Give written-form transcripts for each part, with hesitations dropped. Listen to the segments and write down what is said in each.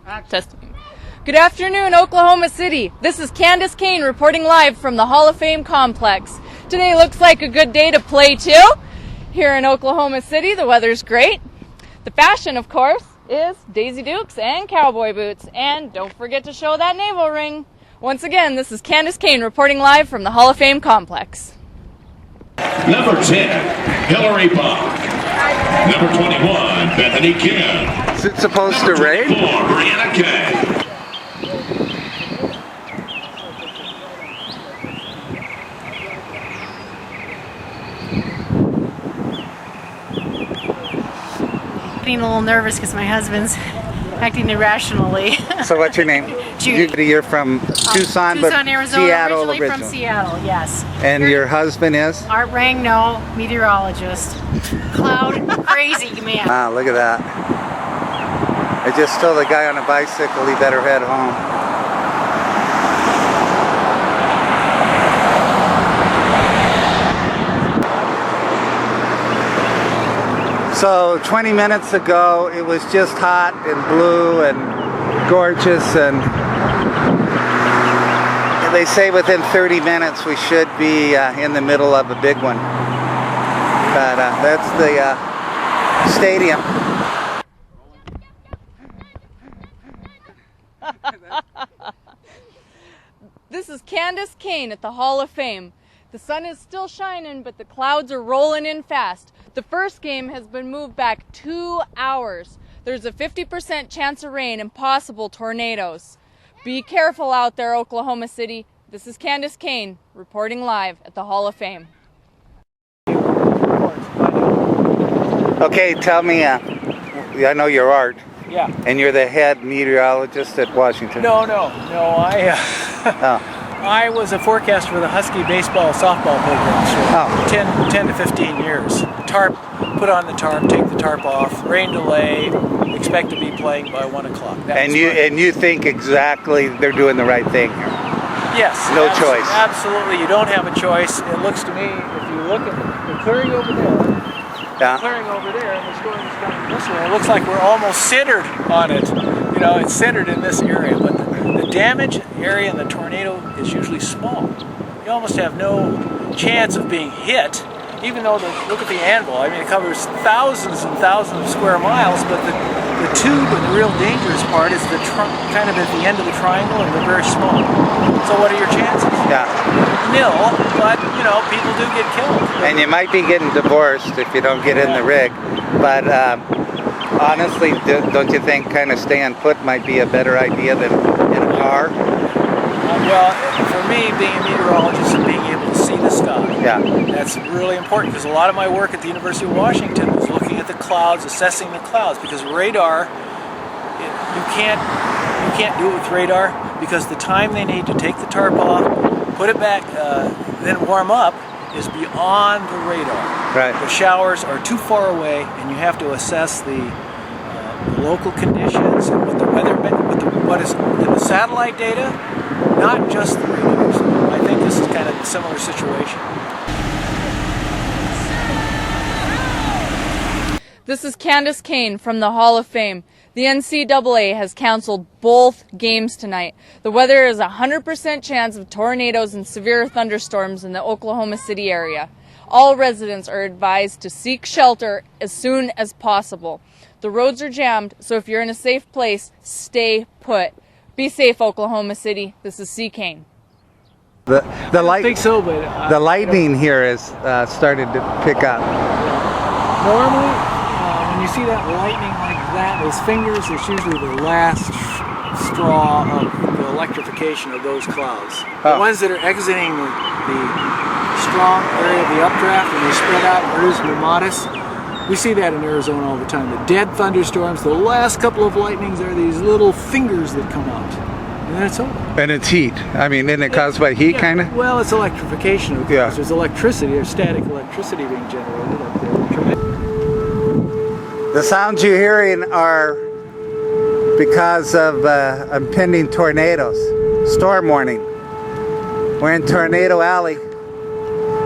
Testing. Good afternoon, Oklahoma City. This is Candice Kane reporting live from the Hall of Fame complex. Today looks like a good day to play too. Here in Oklahoma City, the weather's great. The fashion, of course, is Daisy Dukes and cowboy boots. And don't forget to show that navel ring. Once again, this is Candice Kane reporting live from the Hall of Fame complex. Number 10, Hillary Bach. Number 21, Bethany Kim. Is it supposed to rain? Number 24, Brianna Kane. Getting a little nervous because my husband's acting irrationally. So what's your name? Judy. You're from Tucson, but Arizona, Seattle originally from Seattle, yes. And your husband is? Art Rangno, meteorologist. Cloud crazy man. Ah, look at that. I just told the guy on a bicycle he better head home. So 20 minutes ago it was just hot and blue and gorgeous, and they say within 30 minutes we should be in the middle of a big one. But that's the stadium. This is Candice Kane at the Hall of Fame. The sun is still shining, but the clouds are rolling in fast. The first game has been moved back 2 hours. There's a 50% chance of rain and possible tornadoes. Be careful out there, Oklahoma City. This is Candice Kane reporting live at the Hall of Fame. Okay, tell me, I know you're Art. Yeah. And you're the head meteorologist at Washington. No. I was a forecaster for the Husky baseball softball programs for 10 to 15 years. Tarp, put on the tarp, take the tarp off, rain delay, expect to be playing by 1 o'clock. And you think exactly they're doing the right thing here? Yes. No choice. Absolutely, you don't have a choice. It looks to me, if you look at the clearing over there, yeah. Clearing over there, and the storm is coming this way. It looks like we're almost centered on it. You know, it's centered in this area, but the damage area in the tornado is usually small. You almost have no chance of being hit, even though look at the anvil. I mean, it covers thousands and thousands of square miles, but the tube and the real dangerous part is the kind of at the end of the triangle, and they're very small. So what are your chances? Yeah. Nil, but you know, people do get killed. And you might be getting divorced if you don't get in the rig. But honestly, don't you think kind of staying put might be a better idea than in a car? Well, for me, being a meteorologist and being able to see the sky, that's really important, because a lot of my work at the University of Washington was looking at the clouds, assessing the clouds, because radar, you can't do it with radar, because the time they need to take the tarp off, put it back, then warm up, is beyond the radar. Right. The showers are too far away, and you have to assess the local conditions and what the weather, what is in the satellite data, not just the radars. I think this is kind of a similar situation. This is Candice Kane from the Hall of Fame. The NCAA has canceled both games tonight. The weather is a 100% chance of tornadoes and severe thunderstorms in the Oklahoma City area. All residents are advised to seek shelter as soon as possible. The roads are jammed, so if you're in a safe place, stay put. Be safe, Oklahoma City. This is C. Kane. The I think so, but the lightning here has started to pick up. Normally, when you see that lightning like that, those fingers, it's usually the last straw of the electrification of those clouds. The ones that are exiting the strong area of the updraft, and they spread out and produce pneumatics. We see that in Arizona all the time. The dead thunderstorms, the last couple of lightnings are these little fingers that come out. And then it's over. And it's heat. I mean, isn't it caused by heat, kind of? Well, it's electrification. Of course. Yeah. There's electricity, or static electricity being generated up there. The sounds you're hearing are because of impending tornadoes. Storm warning. We're in Tornado Alley,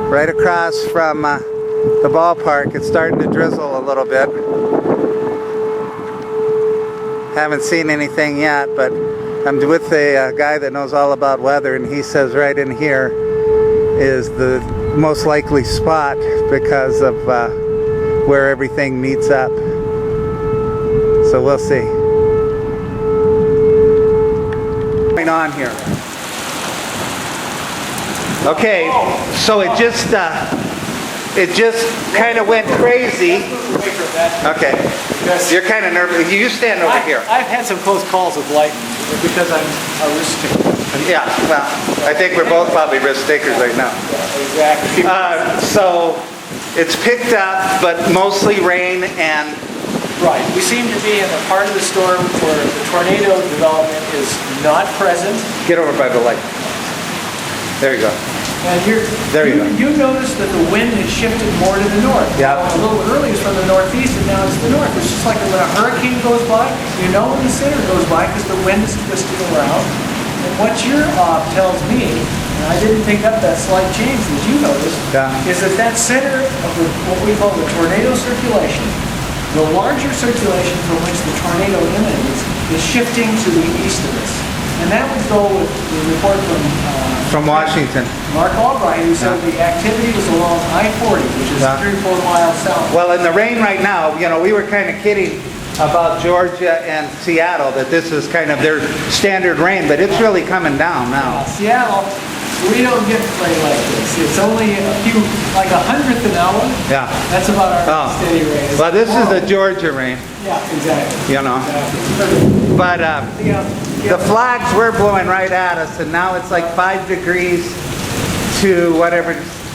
right across from the ballpark. It's starting to drizzle a little bit. Haven't seen anything yet, but I'm with a guy that knows all about weather, and he says right in here is the most likely spot because of where everything meets up. So we'll see. What's going on here? Okay, so it just kind of went crazy. Okay, you're kind of nervous. You stand over here. I've had some close calls with lightning because I'm a risk taker. Yeah, well, I think we're both probably risk takers right now. Exactly. So it's picked up, but mostly rain and... Right. We seem to be in a part of the storm where the tornado development is not present. Get over by the light. There you go. And There you go. You notice that the wind has shifted more to the north. Yeah. A little bit earlier it's from the northeast, and now it's the north. It's just like when a hurricane goes by, you know when the center goes by because the wind is twisting around. And what your op tells me, and I didn't pick up that slight change that you noticed, is that center of what we call the tornado circulation, the larger circulation from which the tornado emanates, is shifting to the east of us. And that would go with the report from Washington. Mark Albright, who said the activity was along I-40, which is 3 or 4 miles south. Well, in the rain right now, you know, we were kind of kidding about Georgia and Seattle, that this is kind of their standard rain, but it's really coming down now. Seattle, we don't get rain like this. It's only a few, like 100th an hour. Yeah. That's about our steady rain. Well, this is the Georgia rain. Yeah, exactly. You know. Exactly. But the flags were blowing right at us, and now it's like 5 degrees to whatever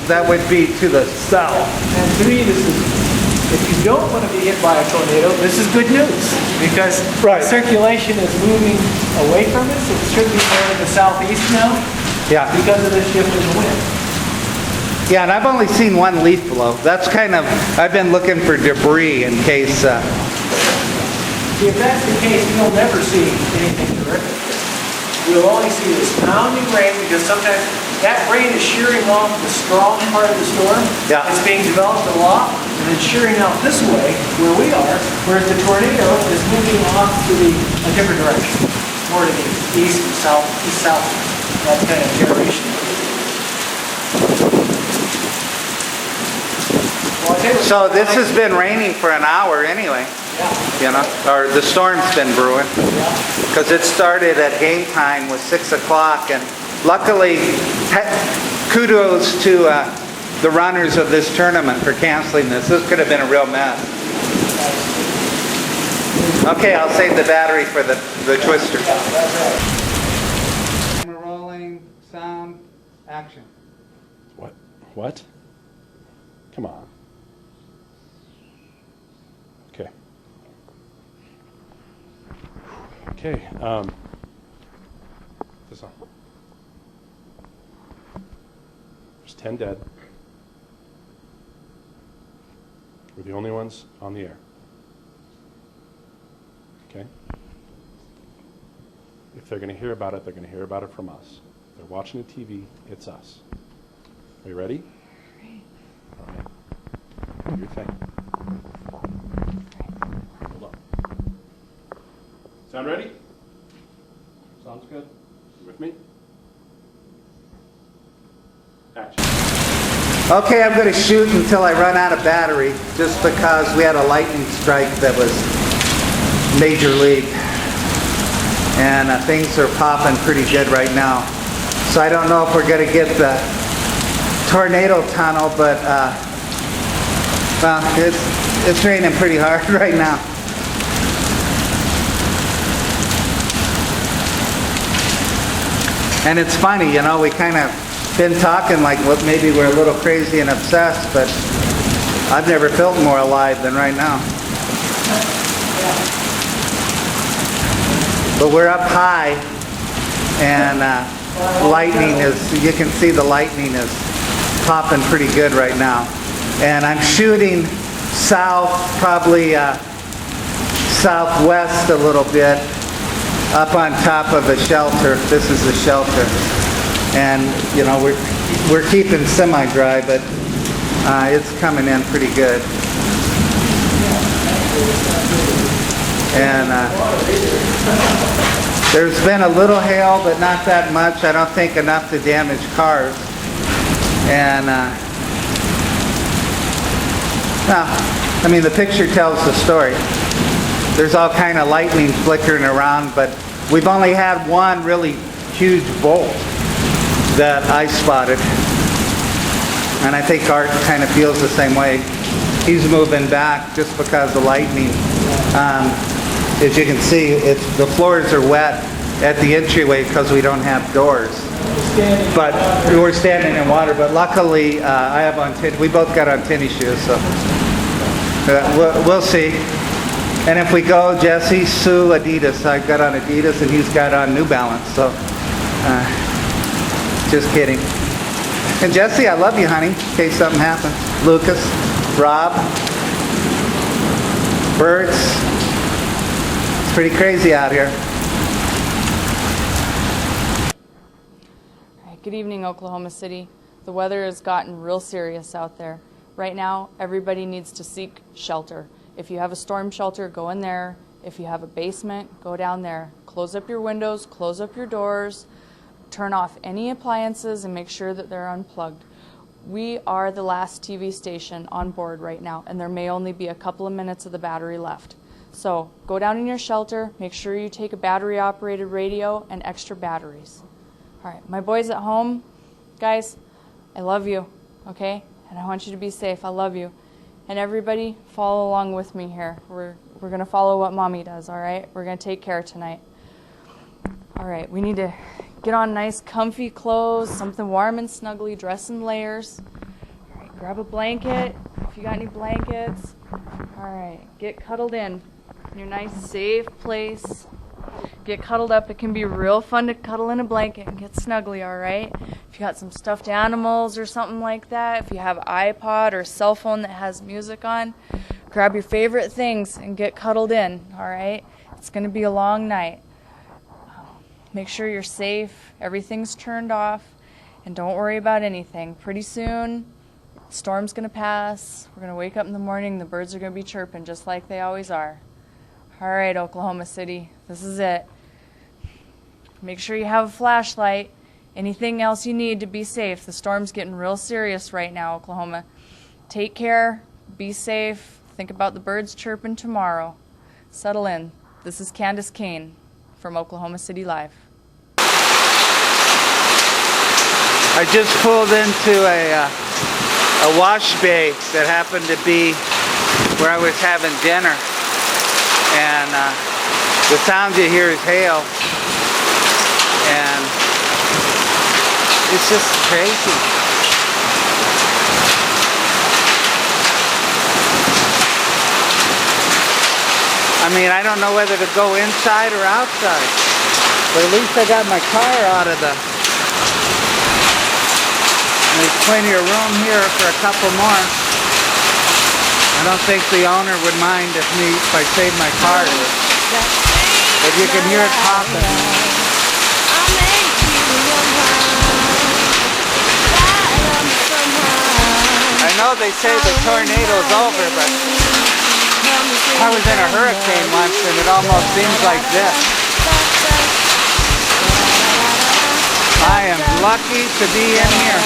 that would be to the south. And to me, this is, if you don't want to be hit by a tornado, this is good news, because circulation is moving away from us. It should be more in the southeast now. Yeah. Because of the shift in the wind. Yeah, and I've only seen one leaf blow. That's kind of, I've been looking for debris in case. If that's the case, you'll never see anything terrific. You'll only see this pounding rain, because sometimes that rain is shearing off the strong part of the storm. Yeah. It's being developed a lot, and then shearing out this way, where we are, whereas the tornado is moving off to a different direction, more to the east, south, that kind of generation. So this has been raining for an hour anyway. You know, or the storm's been brewing, because it started at game time was 6 o'clock, and luckily, kudos to the runners of this tournament for canceling this. This could have been a real mess. Okay, I'll save the battery for the twister. Camera rolling, sound, action. What? Come on. Okay. Okay, this on. There's 10 dead. We're the only ones on the air. Okay? If they're going to hear about it, they're going to hear about it from us. If they're watching the TV, it's us. Are you ready? All right. Do your thing. Hold on. Sound ready? Sounds good. You with me? Action. Okay, I'm going to shoot until I run out of battery, just because we had a lightning strike that was major league. And things are popping pretty good right now. So I don't know if we're going to get the tornado tunnel, but well, it's raining pretty hard right now. And it's funny, you know, we kind of been talking like maybe we're a little crazy and obsessed, but I've never felt more alive than right now. But we're up high, and lightning is, you can see the lightning is popping pretty good right now. And I'm shooting south, probably southwest a little bit, up on top of a shelter. This is the shelter. And, you know, we're keeping semi-dry, but it's coming in pretty good. And there's been a little hail, but not that much. I don't think enough to damage cars. And I mean, the picture tells the story. There's all kind of lightning flickering around, but we've only had one really huge bolt that I spotted. And I think Art kind of feels the same way. He's moving back just because of lightning. As you can see, the floors are wet at the entryway because we don't have doors. But we're standing in water. But luckily, I have on we both got on tennis shoes, so we'll see. And if we go, Jesse, Sue, Adidas. I've got on Adidas, and he's got on New Balance. So, just kidding. And Jesse, I love you, honey. In case something happens. Lucas, Rob, birds. It's pretty crazy out here. Good evening, Oklahoma City. The weather has gotten real serious out there. Right now, everybody needs to seek shelter. If you have a storm shelter, go in there. If you have a basement, go down there. Close up your windows, close up your doors, turn off any appliances, and make sure that they're unplugged. We are the last TV station on board right now, and there may only be a couple of minutes of the battery left. So go down in your shelter, make sure you take a battery-operated radio and extra batteries. All right, my boys at home, guys, I love you, okay? And I want you to be safe. I love you. And everybody, follow along with me here. We're going to follow what Mommy does, all right? We're going to take care tonight. All right, we need to get on nice, comfy clothes, something warm and snuggly, dress in layers. All right, grab a blanket if you got any blankets. All right, get cuddled in your nice, safe place. Get cuddled up. It can be real fun to cuddle in a blanket and get snuggly, all right? If you got some stuffed animals or something like that, if you have an iPod or a cell phone that has music on, grab your favorite things and get cuddled in, all right? It's going to be a long night. Make sure you're safe, everything's turned off, and don't worry about anything. Pretty soon, the storm's going to pass. We're going to wake up in the morning, the birds are going to be chirping just like they always are. All right, Oklahoma City, this is it. Make sure you have a flashlight. Anything else you need to be safe. The storm's getting real serious right now, Oklahoma. Take care. Be safe. Think about the birds chirping tomorrow. Settle in. This is Candice Kane from Oklahoma City Live. I just pulled into a wash bay that happened to be where I was having dinner. And the sound you hear is hail. And it's just crazy. I mean, I don't know whether to go inside or outside. But at least I got my car out of the... And there's plenty of room here for a couple more. I don't think the owner would mind if I save my car here. But you can hear it popping. I know they say the tornado's over, but I was in a hurricane once and it almost seems like this. I am lucky to be in here.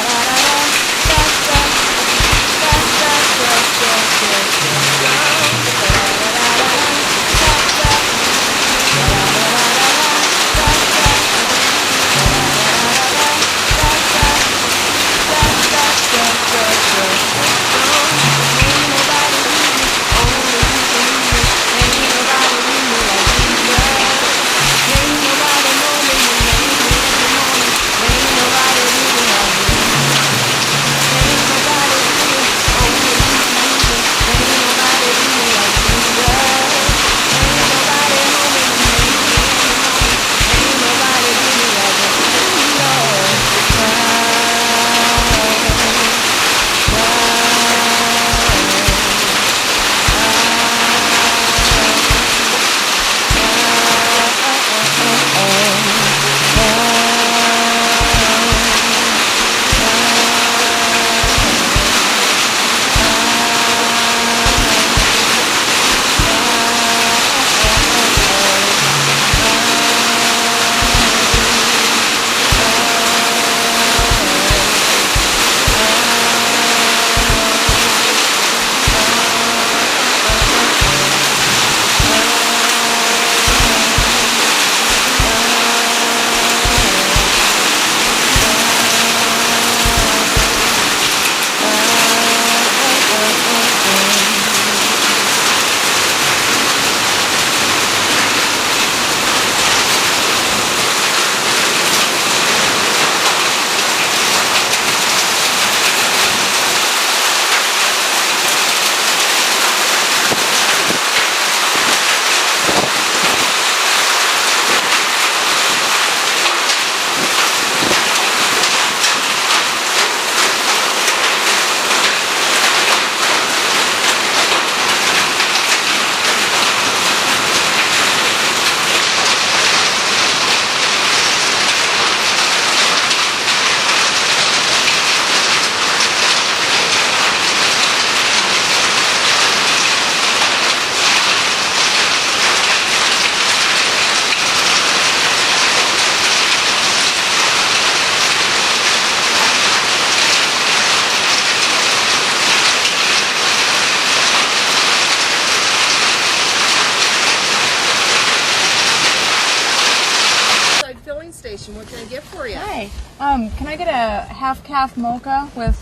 station. What can I get for you? Hi. Can I get a half-calf mocha with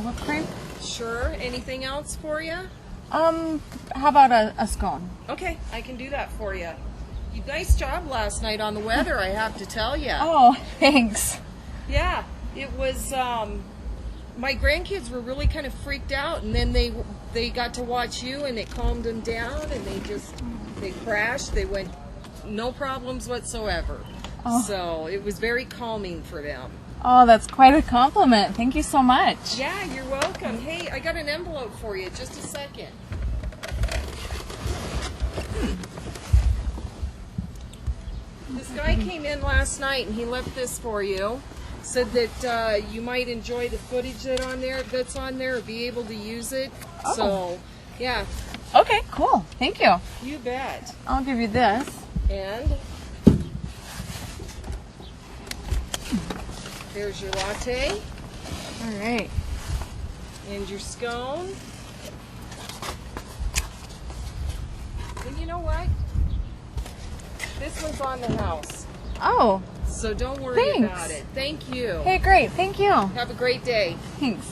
whipped cream? Sure. Anything else for you? How about a scone? Okay, I can do that for you. Nice job last night on the weather, I have to tell you. Oh, thanks. Yeah, it was, my grandkids were really kind of freaked out, and then they got to watch you, and it calmed them down, and they crashed. They went, no problems whatsoever. Oh. So it was very calming for them. Oh, that's quite a compliment. Thank you so much. Yeah, you're welcome. Hey, I got an envelope for you. Just a second. This guy came in last night and he left this for you. Said that you might enjoy the footage that's on there, or be able to use it. Oh. So, yeah, Okay, cool. Thank you. you bet. I'll give you this. And there's your latte All right. and your scone. And you know what? This one's on the house, Oh, so don't worry Thanks. about it. Thank you. hey, great. Thank you. Have a great day. Thanks.